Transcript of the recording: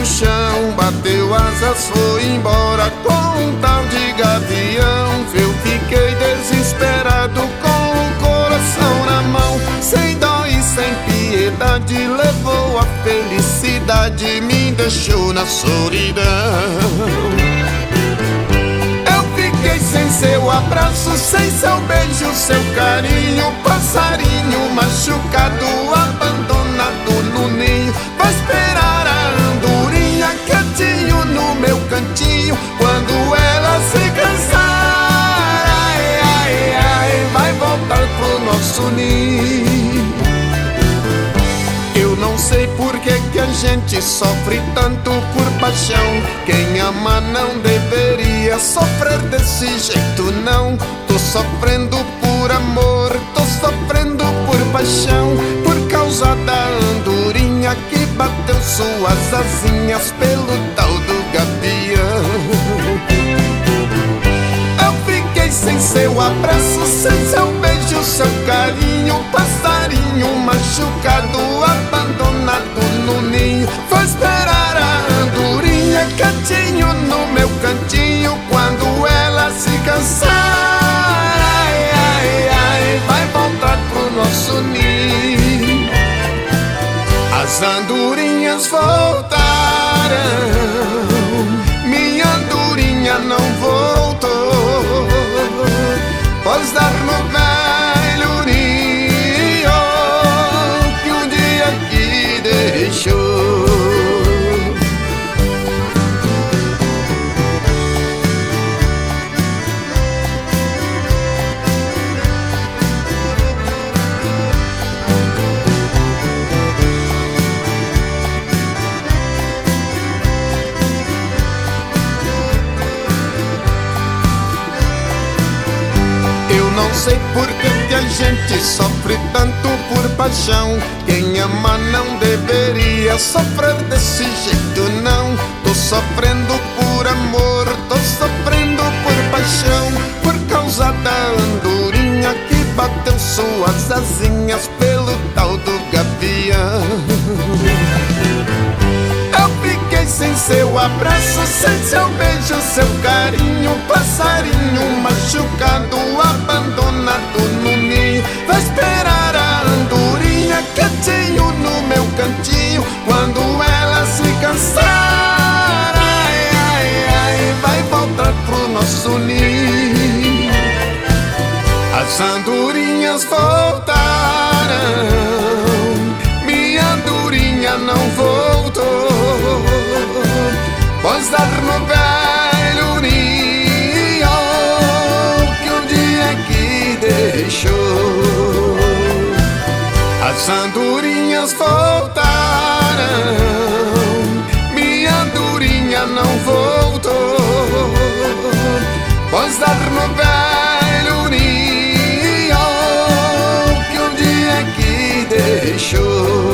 chão, bateu asas, foi embora com um tal de gavião. Eu fiquei desesperado com o coração na mão, sem dó e sem piedade, levou a felicidade, me deixou na solidão. Eu fiquei sem seu abraço, sem seu beijo, seu carinho, passarinho machucado, abandonado no ninho. Vai esperar a andorinha quietinho no meu cantinho, quando ela se cansar, ai, ai, ai, vai voltar pro nosso ninho. Eu não sei por que a gente sofre tanto por paixão. Quem ama não deveria sofrer desse jeito, não. Tô sofrendo por amor, tô sofrendo por paixão, por causa da andorinha que bateu suas asinhas pelo tal do gavião. Eu fiquei sem seu abraço, sem seu beijo, seu carinho, passarinho machucado, abandonado no ninho. Vou esperar a andorinha quietinho no meu cantinho, quando ela se cansar, ai, ai, ai, vai voltar pro nosso ninho. As andorinhas voltaram, minha andorinha não voltou, pois dar no velho ninho que um dia aqui deixou. Não sei por que a gente sofre tanto por paixão. Quem ama não deveria sofrer desse jeito, não. Tô sofrendo por amor, tô sofrendo por paixão, por causa da andorinha que bateu suas asinhas pelo tal do gavião. Eu fiquei sem seu abraço, sem seu beijo, seu carinho, passarinho machucado, abandonado no ninho. Vai esperar a andorinha quietinho no meu cantinho, quando ela se cansar, ai, ai, ai, vai voltar pro nosso ninho. As andorinhas voltaram, minha andorinha não voltou, pois dar no velho ninho que um dia aqui deixou. As andorinhas voltaram, minha andorinha não voltou, pois dar no velho ninho que um dia aqui deixou.